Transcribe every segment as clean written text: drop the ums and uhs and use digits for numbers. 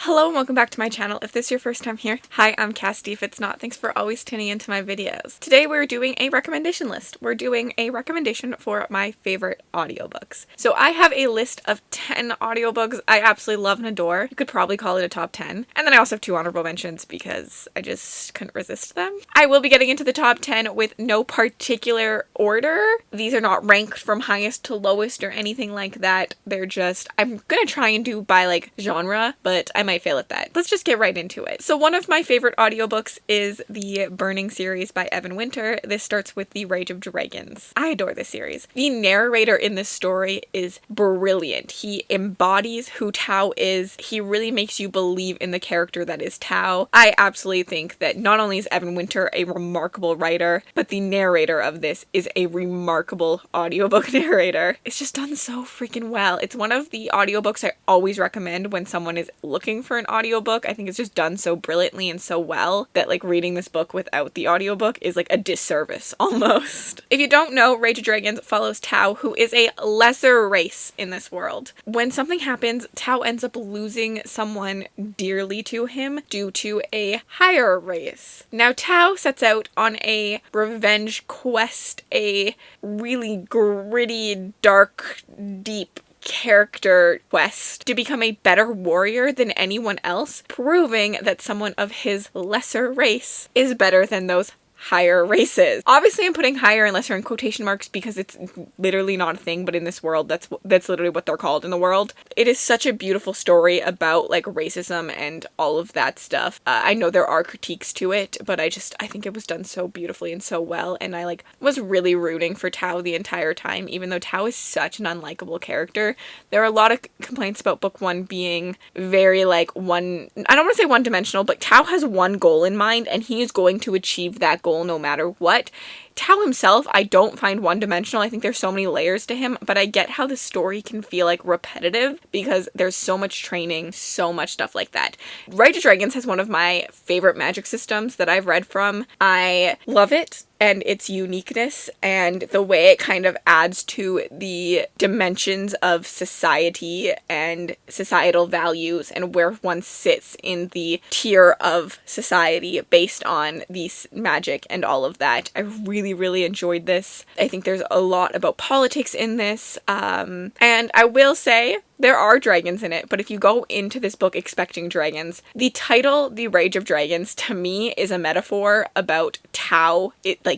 Hello and welcome back to my channel. If this is your first time here, hi, I'm Cassidy. If it's not, thanks for always tuning into my videos. Today we're doing a recommendation list. We're doing a recommendation for my favorite audiobooks. So I have a list of 10 audiobooks I absolutely love and adore. You could probably call it a top 10. And then I also have 2 honorable mentions because I just couldn't resist them. I will be getting into the top 10 with no particular order. These are not ranked from highest to lowest or anything like that. They're just, I'm gonna try and do by like genre, but I might fail at that. Let's just get right into it. So one of my favorite audiobooks is the Burning series by Evan Winter. This starts with The Rage of Dragons. I adore this series. The narrator in this story is brilliant. He embodies who Tao is. He really makes you believe in the character that is Tao. I absolutely think that not only is Evan Winter a remarkable writer, but the narrator of this is a remarkable audiobook narrator. It's just done so freaking well. It's one of the audiobooks I always recommend when someone is looking for an audiobook. I think it's just done so brilliantly and so well that like reading this book without the audiobook is like a disservice almost. If you don't know, Rage of Dragons follows Tao, who is a lesser race in this world. When something happens, Tao ends up losing someone dearly to him due to a higher race. Now Tao sets out on a revenge quest, a really gritty, dark, deep character quest to become a better warrior than anyone else, proving that someone of his lesser race is better than those higher races. Obviously I'm putting higher and lesser in quotation marks because it's literally not a thing, but in this world that's literally what they're called in the world. It is such a beautiful story about like racism and all of that stuff. I know there are critiques to it, but I think it was done so beautifully and so well, and I like was really rooting for Tao the entire time, even though Tao is such an unlikable character. There are a lot of complaints about book 1 being very like I don't want to say one-dimensional, but Tao has one goal in mind and he is going to achieve that goal no matter what. Tao himself, I don't find one-dimensional. I think there's so many layers to him, but I get how the story can feel like repetitive because there's so much training, so much stuff like that. Rage of Dragons has one of my favorite magic systems that I've read from. I love it and its uniqueness and the way it kind of adds to the dimensions of society and societal values and where one sits in the tier of society based on these magic and all of that. I really enjoyed this. I think there's a lot about politics in this, and I will say there are dragons in it, but if you go into this book expecting dragons, the title, The Rage of Dragons, to me is a metaphor about Tao.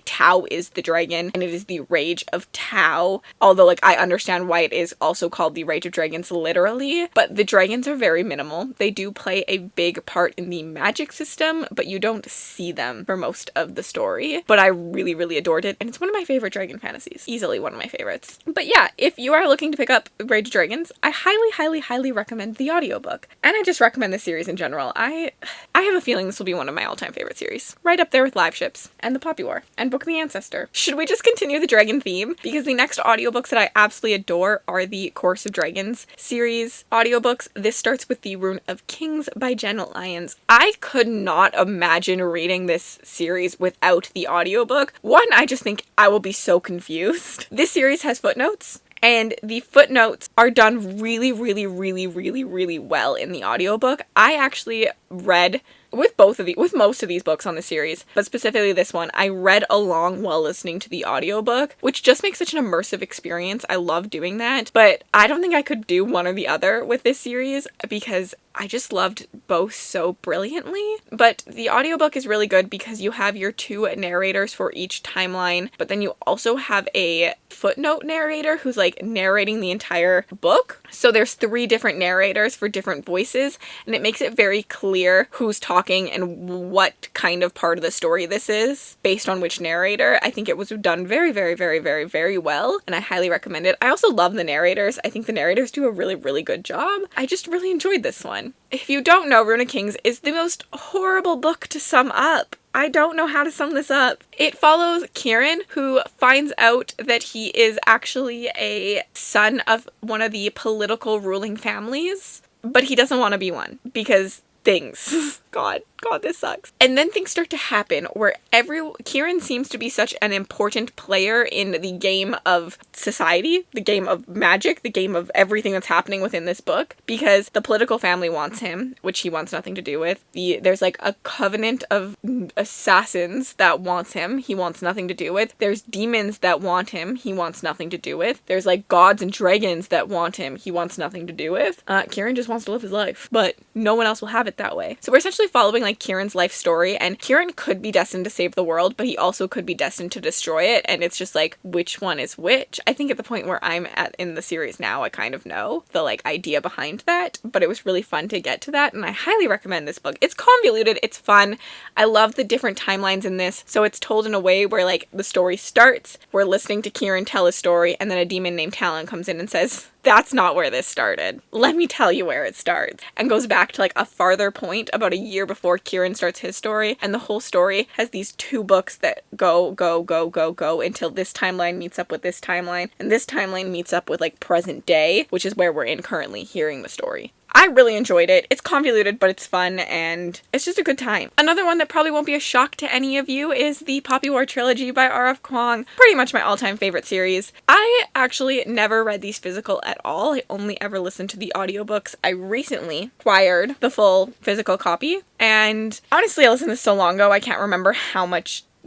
Tao is the dragon, and it is the rage of Tao. Although, like, I understand why it is also called The Rage of Dragons literally, but the dragons are very minimal. They do play a big part in the magic system, but you don't see them for most of the story. But I really adored it, and it's one of my favorite dragon fantasies. Easily one of my favorites. But yeah, if you are looking to pick up Rage of Dragons, I highly recommend the audiobook. And I just recommend the series in general. I have a feeling this will be one of my all-time favorite series. Right up there with Live Ships and The Poppy War and Book of the Ancestor. Should we just continue the dragon theme? Because the next audiobooks that I absolutely adore are the Course of Dragons series audiobooks. This starts with The Rune of Kings by Jen Lyons. I could not imagine reading this series without the audiobook. One, I just think I will be so confused. This series has footnotes, and the footnotes are done really well in the audiobook. I actually read with most of these books on the series, but specifically this one, I read along while listening to the audiobook, which just makes such an immersive experience. I love doing that, but I don't think I could do one or the other with this series because I just loved both so brilliantly. But the audiobook is really good because you have your 2 narrators for each timeline, but then you also have a footnote narrator who's like narrating the entire book. So there's 3 different narrators for different voices, and it makes it very clear who's talking and what kind of part of the story this is based on which narrator. I think it was done very well, and I highly recommend it. I also love the narrators. I think the narrators do a really good job. I just really enjoyed this one. If you don't know, Rune of Kings is the most horrible book to sum up. I don't know how to sum this up. It follows Kieran, who finds out that he is actually a son of one of the political ruling families, but he doesn't want to be one because things. God, this sucks. And then things start to happen where Kieran seems to be such an important player in the game of society, the game of magic, the game of everything that's happening within this book, because the political family wants him, which he wants nothing to do with. There's like a covenant of assassins that wants him, he wants nothing to do with. There's demons that want him, he wants nothing to do with. There's like gods and dragons that want him, he wants nothing to do with. Kieran just wants to live his life, but no one else will have it that way. So we're essentially following like Kieran's life story, and Kieran could be destined to save the world, but he also could be destined to destroy it, and it's just like, which one is which? I think at the point where I'm at in the series now, I kind of know the like idea behind that, but it was really fun to get to that, and I highly recommend this book. It's convoluted, it's fun. I love the different timelines in this, so it's told in a way where like the story starts, we're listening to Kieran tell his story, and then a demon named Talon comes in and says, that's not where this started. Let me tell you where it starts. And goes back to like a farther point about a year before Kieran starts his story. And the whole story has these 2 books that go until this timeline meets up with this timeline. And this timeline meets up with like present day, which is where we're in currently hearing the story. I really enjoyed it. It's convoluted, but it's fun, and it's just a good time. Another one that probably won't be a shock to any of you is the Poppy War trilogy by R.F. Kuang. Pretty much my all-time favorite series. I actually never read these physical at all. I only ever listened to the audiobooks. I recently acquired the full physical copy, and honestly, I listened to this so long ago, I can't remember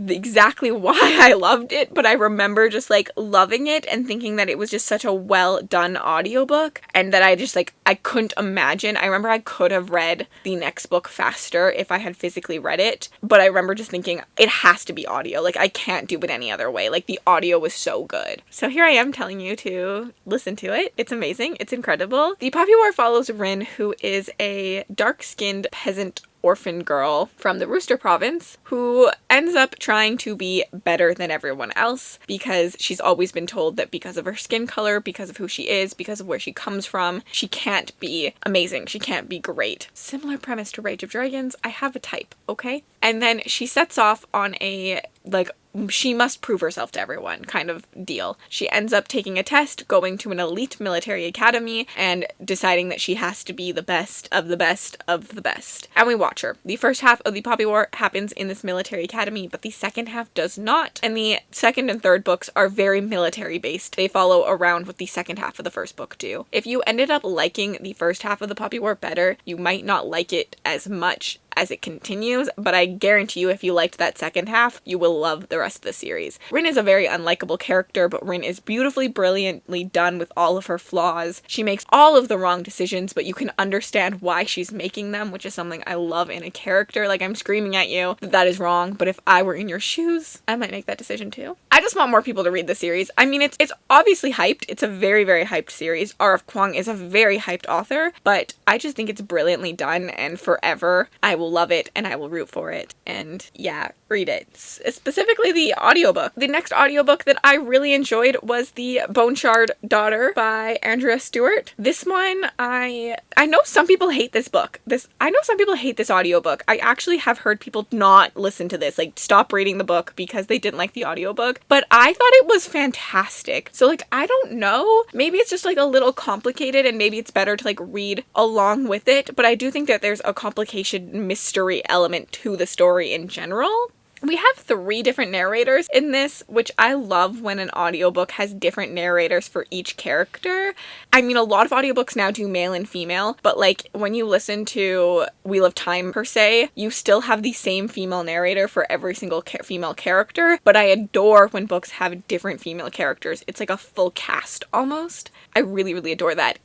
exactly why I loved it, but I remember just like loving it and thinking that it was just such a well done audiobook, and that I couldn't imagine. I remember I could have read the next book faster if I had physically read it, but I remember just thinking it has to be audio. Like, I can't do it any other way. Like, the audio was so good. So here I am telling you to listen to it. It's amazing. It's incredible. The Poppy War follows Rin, who is a dark-skinned peasant orphan girl from the Rooster province who ends up trying to be better than everyone else because she's always been told that because of her skin color, because of who she is, because of where she comes from, she can't be amazing. She can't be great. Similar premise to Rage of Dragons. I have a type, okay? And then she sets off on a, she must prove herself to everyone kind of deal. She ends up taking a test, going to an elite military academy, and deciding that she has to be the best of the best of the best. And we watch her. The first half of the Poppy War happens in this military academy, but the second half does not. And the second and third books are very military based. They follow around what the second half of the first book do. If you ended up liking the first half of the Poppy War better, you might not like it as much as it continues, but I guarantee you if you liked that second half, you will love the rest of the series. Rin is a very unlikable character, but Rin is beautifully, brilliantly done with all of her flaws. She makes all of the wrong decisions, but you can understand why she's making them, which is something I love in a character. Like, I'm screaming at you that that is wrong, but if I were in your shoes, I might make that decision too. I just want more people to read the series. I mean, it's obviously hyped. It's a very, very hyped series. R.F. Kuang is a very hyped author, but I just think it's brilliantly done, and forever I will love it and I will root for it. And yeah, read it. Specifically the audiobook. The next audiobook that I really enjoyed was The Bone Shard Daughter by Andrea Stewart. This one, I know some people hate this book. I know some people hate this audiobook. I actually have heard people not listen to this, like stop reading the book because they didn't like the audiobook, but I thought it was fantastic. So like, I don't know, maybe it's just like a little complicated and maybe it's better to like read along with it, but I do think that there's a complication mystery element to the story in general. We have 3 different narrators in this, which I love when an audiobook has different narrators for each character. I mean, a lot of audiobooks now do male and female, but like when you listen to Wheel of Time per se, you still have the same female narrator for every single female character, but I adore when books have different female characters. It's like a full cast almost. I really, really adore that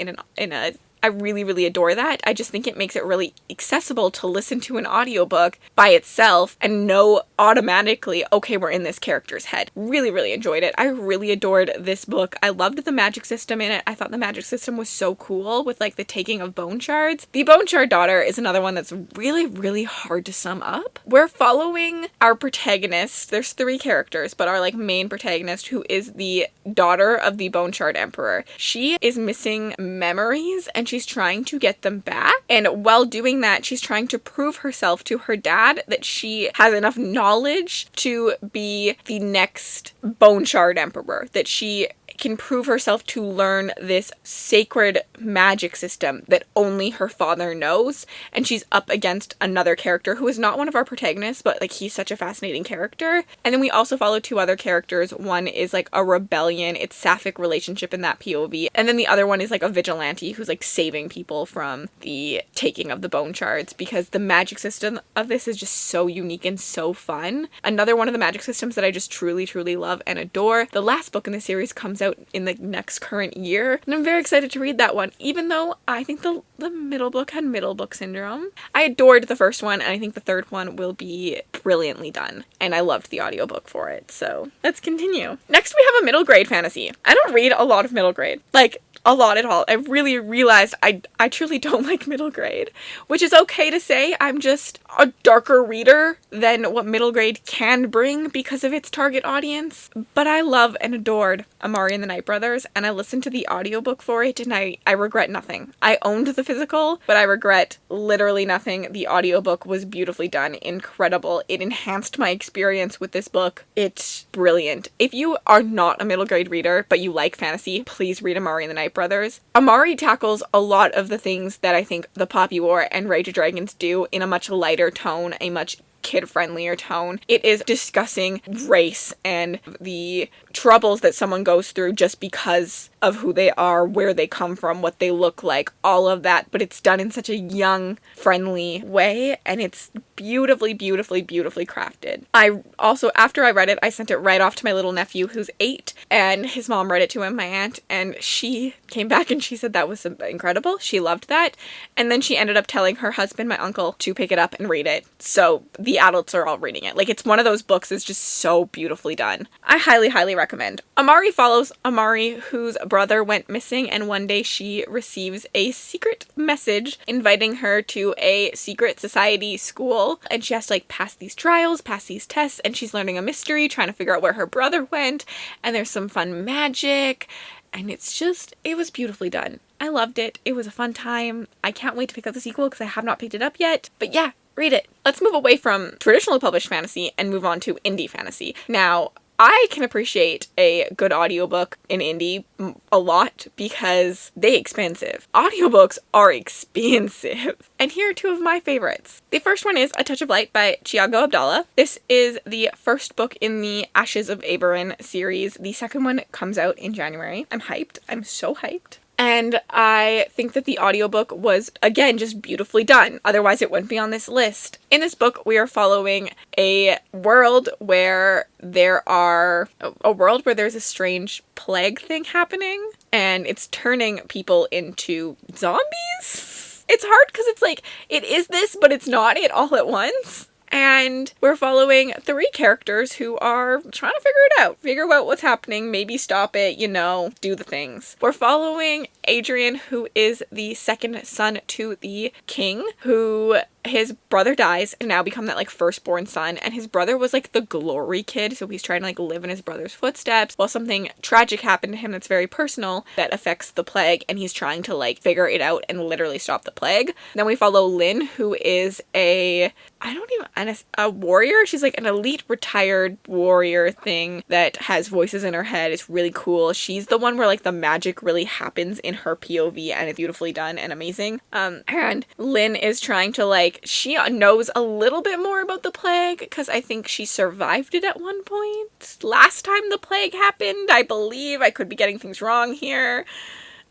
I really, really adore that. I just think it makes it really accessible to listen to an audiobook by itself and know automatically, okay, we're in this character's head. Really, really enjoyed it. I really adored this book. I loved the magic system in it. I thought the magic system was so cool with like the taking of bone shards. The Bone Shard Daughter is another one that's really, really hard to sum up. We're following our protagonist. There's 3 characters, but our like main protagonist, who is the daughter of the Bone Shard Emperor. She is missing memories and she's she's trying to get them back. And while doing that, she's trying to prove herself to her dad that she has enough knowledge to be the next Bone Shard Emperor, that she can prove herself to learn this sacred magic system that only her father knows. And she's up against another character who is not one of our protagonists, but like he's such a fascinating character. And then we also follow two other characters. One is like a rebellion, it's sapphic relationship in that POV. And then the other one is like a vigilante who's like saving people from the taking of the bone shards, because the magic system of this is just so unique and so fun. Another one of the magic systems that I just truly love and adore. The last book in the series comes out in the next current year, and I'm very excited to read that one, even though I think the middle book had middle book syndrome. I adored the first one, and I think the third one will be brilliantly done, and I loved the audiobook for it. So let's continue. Next we have a middle grade fantasy. I don't read a lot of middle grade, like a lot at all. I really realized I truly don't like middle grade, which is okay to say. I'm just a darker reader than what middle grade can bring because of its target audience. But I love and adored Amari and the Night Brothers, and I listened to the audiobook for it, and I regret nothing. I owned the physical, but I regret literally nothing. The audiobook was beautifully done, incredible. It enhanced my experience with this book. It's brilliant. If you are not a middle grade reader, but you like fantasy, please read Amari and the Night Brothers. Amari tackles a lot of the things that I think the Poppy War and Rage of Dragons do in a much lighter tone, a much kid-friendlier tone. It is discussing race and the troubles that someone goes through just because of who they are, where they come from, what they look like, all of that, but it's done in such a young, friendly way, and it's beautifully crafted. I also, after I read it, I sent it right off to my little nephew who's 8, and his mom read it to him, my aunt, and she came back and she said that was incredible. She loved that, and then she ended up telling her husband, my uncle, to pick it up and read it. So the adults are all reading it. Like, it's one of those books that's just so beautifully done. I highly recommend. Amari follows Amari, whose brother went missing, and one day she receives a secret message inviting her to a secret society school, and she has to like pass these trials, pass these tests, and she's learning a mystery, trying to figure out where her brother went, and there's some fun magic, and it was beautifully done. I loved it. It was a fun time. I can't wait to pick up the sequel because I have not picked it up yet, but yeah, read it. Let's move away from traditionally published fantasy and move on to indie fantasy. Now, I can appreciate a good audiobook in indie a lot because they're expensive. Audiobooks are expensive. And here are two of my favorites. The first one is A Touch of Light by Thiago Abdallah. This is the first book in the Ashes of Aberon series. The second one comes out in January. I'm hyped. I'm so hyped. And I think that the audiobook was, again, just beautifully done. Otherwise, it wouldn't be on this list. In this book, we are following a world where there's a strange plague thing happening, and it's turning people into zombies. It's hard because it's like, it is this, but it's not it all at once. And we're following 3 characters who are trying to figure out what's happening, maybe stop it, do the things. We're following Adrian, who is the second son to the king, who his brother dies and now become that like firstborn son, and his brother was like the glory kid, so he's trying to like live in his brother's footsteps, while something tragic happened to him that's very personal that affects the plague, and he's trying to like figure it out and literally stop the plague. Then we follow Lynn, who is a warrior. She's like an elite retired warrior thing that has voices in her head. It's really cool. She's the one where like the magic really happens in her POV, and it's beautifully done and amazing. And Lynn is trying to like, she knows a little bit more about the plague because I think she survived it at one point. Last time the plague happened, I believe. I could be getting things wrong here.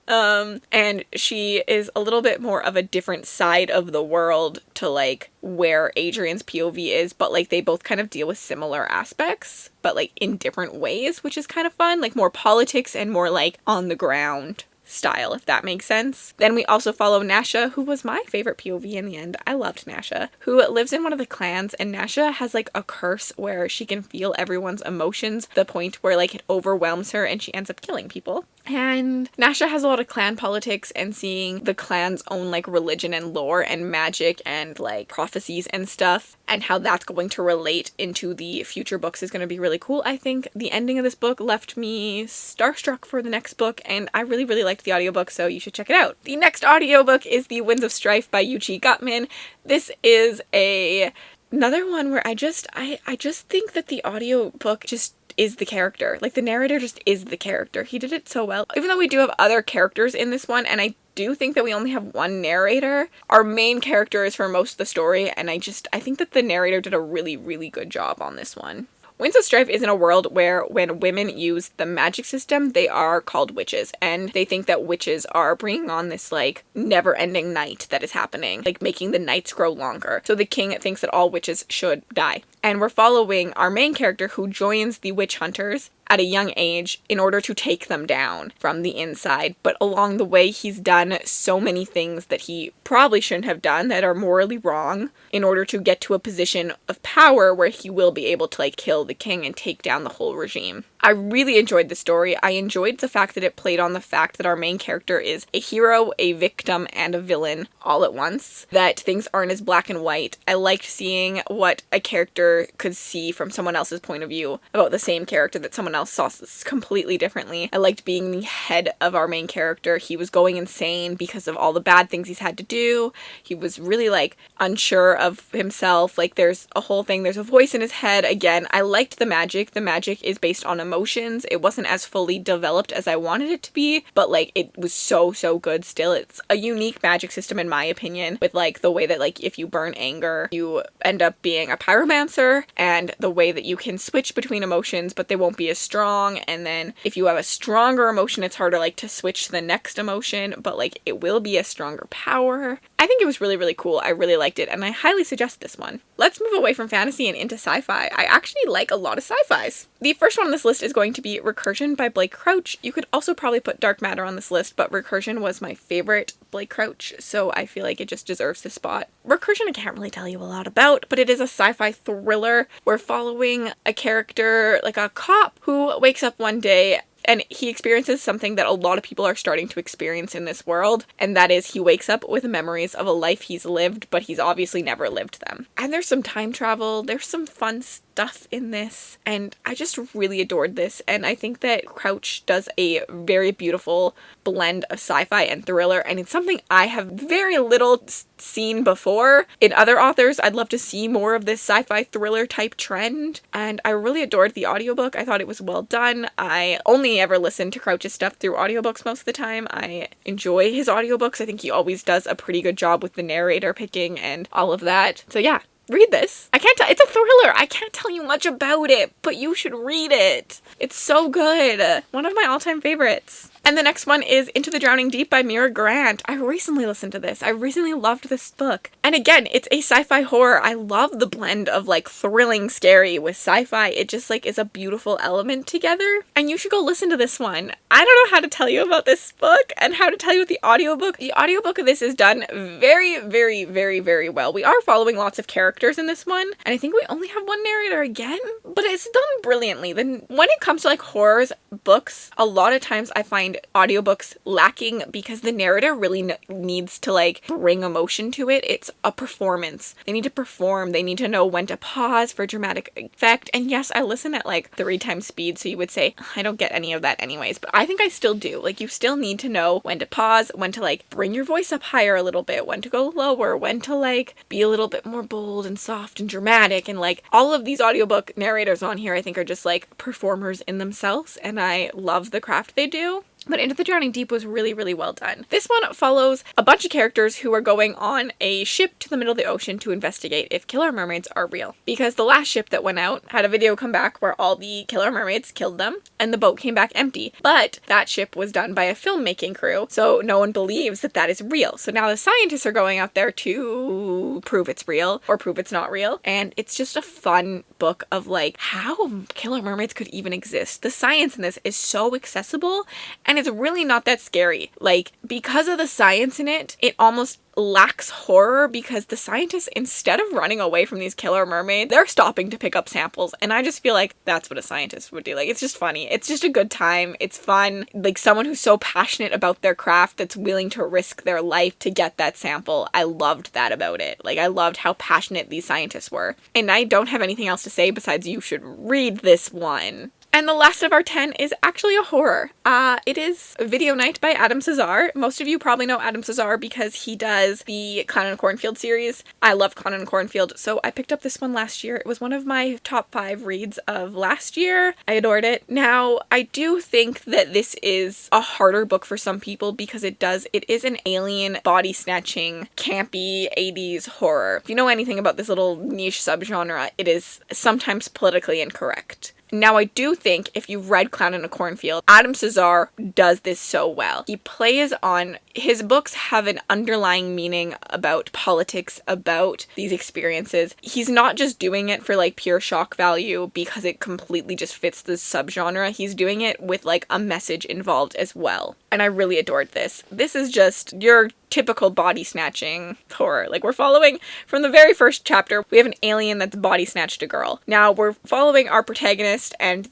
And she is a little bit more of a different side of the world to like where Adrian's POV is, but like they both kind of deal with similar aspects, but like in different ways, which is kind of fun, like more politics and more like on the ground style, if that makes sense. Then we also follow Nasha, who was my favorite POV in the end. I loved Nasha, who lives in one of the clans, and Nasha has like a curse where she can feel everyone's emotions to the point where like it overwhelms her and she ends up killing people. And Nasha has a lot of clan politics, and seeing the clan's own like religion and lore and magic and like prophecies and stuff, and how that's going to relate into the future books is going to be really cool. I think the ending of this book left me starstruck for the next book, and I really, really liked the audiobook, so you should check it out. The next audiobook is The Winds of Strife by Yuchi Gutman. This is another one where I just think that the audiobook just is the character. Like, the narrator just is the character. He did it so well. Even though we do have other characters in this one, and I do think that we only have one narrator, our main character is for most of the story, and I think that the narrator did a really, really good job on this one. Winds of Strife is in a world where when women use the magic system, they are called witches, and they think that witches are bringing on this, like, never-ending night that is happening, like, making the nights grow longer. So the king thinks that all witches should die. And we're following our main character who joins the witch hunters at a young age in order to take them down from the inside. But along the way, he's done so many things that he probably shouldn't have done that are morally wrong in order to get to a position of power where he will be able to, like, kill the king and take down the whole regime. I really enjoyed the story. I enjoyed the fact that it played on the fact that our main character is a hero, a victim, and a villain all at once. That things aren't as black and white. I liked seeing what a character could see from someone else's point of view about the same character that someone else saw completely differently. I liked being the head of our main character. He was going insane because of all the bad things he's had to do. He was really, like, unsure of himself. Like, there's a whole thing. There's a voice in his head. Again, I liked the magic. The magic is based on emotions. It wasn't as fully developed as I wanted it to be, but, like, it was so, so good still. It's a unique magic system in my opinion, with, like, the way that, like, if you burn anger, you end up being a pyromancer, and the way that you can switch between emotions, but they won't be as strong. And then if you have a stronger emotion, it's harder, like, to switch to the next emotion, but, like, it will be a stronger power. I think it was really, really cool. I really liked it, and I highly suggest this one. Let's move away from fantasy and into sci-fi. I actually like a lot of sci-fis. The first one on this list is going to be Recursion by Blake Crouch. You could also probably put Dark Matter on this list, but Recursion was my favorite Blake Crouch, so I feel like it just deserves the spot. Recursion I can't really tell you a lot about, but it is a sci-fi thriller. We're following a character, like a cop, who wakes up one day and he experiences something that a lot of people are starting to experience in this world, and that is he wakes up with memories of a life he's lived, but he's obviously never lived them. And there's some time travel, there's some fun stuff in this, and I just really adored this, and I think that Crouch does a very beautiful blend of sci-fi and thriller, and it's something I have very little seen before in other authors. I'd love to see more of this sci-fi thriller type trend, and I really adored the audiobook. I thought it was well done. I only ever listen to Crouch's stuff through audiobooks most of the time. I enjoy his audiobooks. I think he always does a pretty good job with the narrator picking and all of that. So yeah, read this. It's a thriller. I can't tell you much about it, but you should read it. It's so good. One of my all-time favorites. And the next one is Into the Drowning Deep by Mira Grant. I recently listened to this. I recently loved this book. And again, it's a sci-fi horror. I love the blend of, like, thrilling, scary with sci-fi. It just, like, is a beautiful element together. And you should go listen to this one. I don't know how to tell you about this book and how to tell you about the audiobook. The audiobook of this is done very, very, very, very well. We are following lots of characters in this one, and I think we only have one narrator again, but it's done brilliantly. Then when it comes to, like, horrors books, a lot of times I find audiobooks lacking because the narrator really needs to, like, bring emotion to it. It's a performance. They need to perform. They need to know when to pause for dramatic effect. And yes, I listen at, like, 3 times speed, so you would say I don't get any of that anyways, but I think I still do. Like, you still need to know when to pause, when to, like, bring your voice up higher a little bit, when to go lower, when to, like, be a little bit more bold and soft and dramatic. And, like, all of these audiobook narrators on here I think are just, like, performers in themselves, and I love the craft they do. But Into the Drowning Deep was really, really well done. This one follows a bunch of characters who are going on a ship to the middle of the ocean to investigate if killer mermaids are real. Because the last ship that went out had a video come back where all the killer mermaids killed them, and the boat came back empty. But that ship was done by a filmmaking crew, so no one believes that that is real. So now the scientists are going out there to prove it's real, or prove it's not real, and it's just a fun book of, like, how killer mermaids could even exist. The science in this is so accessible, and And it's really not that scary. Like, because of the science in it, it almost lacks horror because the scientists, instead of running away from these killer mermaids, they're stopping to pick up samples. And I just feel like that's what a scientist would do. Like, it's just funny. It's just a good time. It's fun. Like, someone who's so passionate about their craft that's willing to risk their life to get that sample. I loved that about it. Like, I loved how passionate these scientists were. And I don't have anything else to say besides you should read this one. And the last of our 10 is actually a horror. It is Video Night by Adam Cesar. Most of you probably know Adam Cesar because he does the Clown and Cornfield series. I love Clown and Cornfield, so I picked up this one last year. It was one of my top 5 reads of last year. I adored it. Now, I do think that this is a harder book for some people because it is an alien, body-snatching, campy 80s horror. If you know anything about this little niche subgenre, it is sometimes politically incorrect. Now, I do think if you've read Clown in a Cornfield, Adam Cesar does this so well. He plays on, his books have an underlying meaning about politics, about these experiences. He's not just doing it for like pure shock value because it completely just fits the subgenre. He's doing it with like a message involved as well. And I really adored this. This is just your typical body snatching horror. Like, we're following from the very first chapter, we have an alien that's body snatched a girl. Now we're following our protagonist and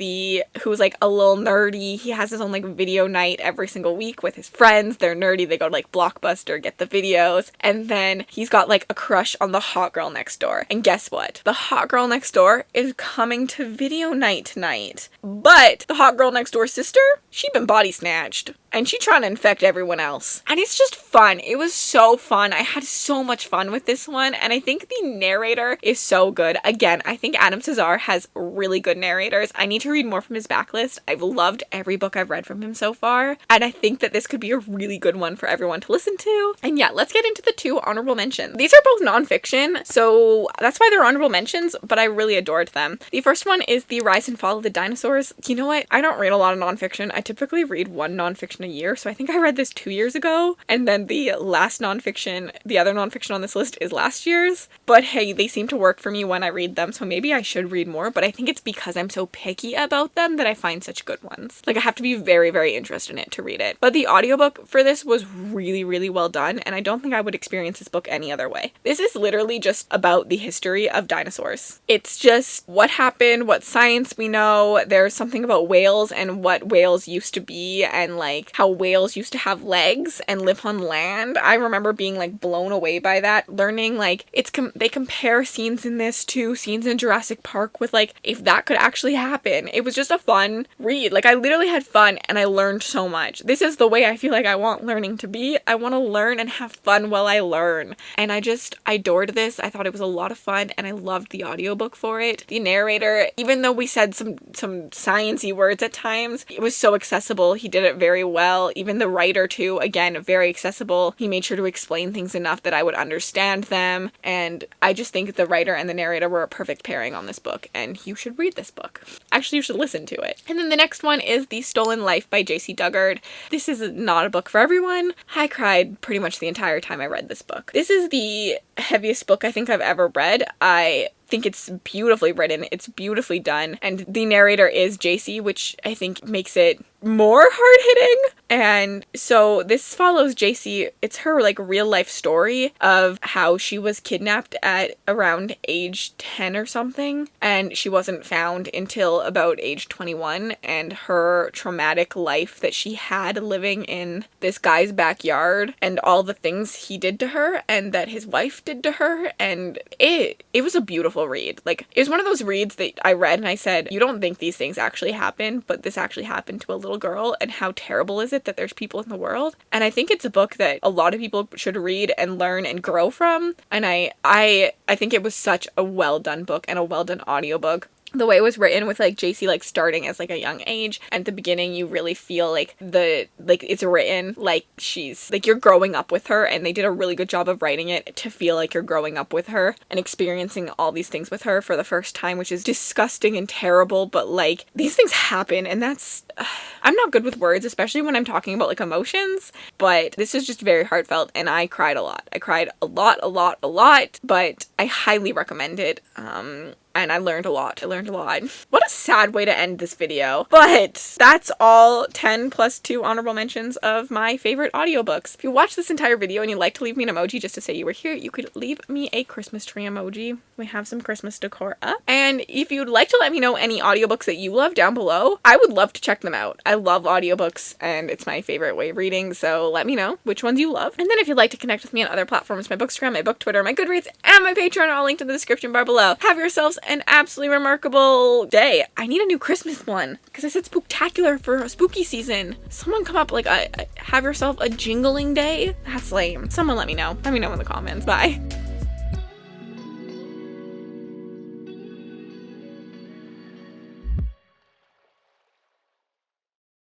who's like a little nerdy. He has his own like video night every single week with his friends. They're nerdy. They go to like Blockbuster, get the videos. And then he's got like a crush on the hot girl next door. And guess what? The hot girl next door is coming to video night tonight. But the hot girl next door's sister, she been body snatched. And she's trying to infect everyone else. And it's just fun. It was so fun. I had so much fun with this one. And I think the narrator is so good. Again, I think Adam Cesar has really good narrators. I need to read more from his backlist. I've loved every book I've read from him so far. And I think that this could be a really good one for everyone to listen to. And yeah, let's get into the 2 honorable mentions. These are both nonfiction, so that's why they're honorable mentions, but I really adored them. The first one is The Rise and Fall of the Dinosaurs. You know what? I don't read a lot of nonfiction. I typically read one nonfiction a year, so I think I read this 2 years ago, and then the other nonfiction on this list is last year's, but hey, they seem to work for me when I read them, so maybe I should read more, but I think it's because I'm so picky about them that I find such good ones. Like, I have to be very, very interested in it to read it. But the audiobook for this was really, really well done, and I don't think I would experience this book any other way. This is literally just about the history of dinosaurs. It's just what happened, what science we know. There's something about whales and what whales used to be, and like how whales used to have legs and live on land. I remember being like blown away by that, learning like they compare scenes in this to scenes in Jurassic Park with like if that could actually happen. It was just a fun read. Like, I literally had fun and I learned so much. This is the way I feel like I want learning to be. I want to learn and have fun while I learn. And I adored this. I thought it was a lot of fun and I loved the audiobook for it. The narrator, even though we said some sciencey words at times, it was so accessible. He did it very well. Even the writer too, again, very accessible. He made sure to explain things enough that I would understand them. And I just think the writer and the narrator were a perfect pairing on this book. And you should read this book. Actually, you should listen to it. And then the next one is The Stolen Life by J.C. Duggard. This is not a book for everyone. I cried pretty much the entire time I read this book. This is the heaviest book I think I've ever read. I think it's beautifully written, it's beautifully done, and the narrator is JC, which I think makes it more hard-hitting. And so this follows JC. It's her like real life story of how she was kidnapped at around age 10 or something, and she wasn't found until about age 21, and her traumatic life that she had living in this guy's backyard and all the things he did to her and that his wife did to her. And it was a beautiful read. Like, it was one of those reads that I read and I said, you don't think these things actually happen, but this actually happened to a little girl, and how terrible is it that there's people in the world? And I think it's a book that a lot of people should read and learn and grow from. And I think it was such a well done book and a well done audiobook. The way it was written with like JC like starting as like a young age, and at the beginning you really feel like it's written like she's like you're growing up with her, and they did a really good job of writing it to feel like you're growing up with her and experiencing all these things with her for the first time, which is disgusting and terrible, but like these things happen, and that's I'm not good with words, especially when I'm talking about like emotions, but this is just very heartfelt, and I cried a lot. I cried a lot, but I highly recommend it. and I learned a lot. What a sad way to end this video. But that's all 10 plus 2 honorable mentions of my favorite audiobooks. If you watched this entire video and you'd like to leave me an emoji just to say you were here, you could leave me a Christmas tree emoji. We have some Christmas decor up. And if you'd like to let me know any audiobooks that you love down below, I would love to check them out. I love audiobooks and it's my favorite way of reading, so let me know which ones you love. And then if you'd like to connect with me on other platforms, my Bookstagram, my Book Twitter, my Goodreads, and my Patreon are all linked in the description bar below. Have yourselves an absolutely remarkable day. I need a new Christmas one because I said spooktacular for spooky season. Someone come up like have yourself a jingling day? That's lame. Someone let me know. Let me know in the comments. Bye.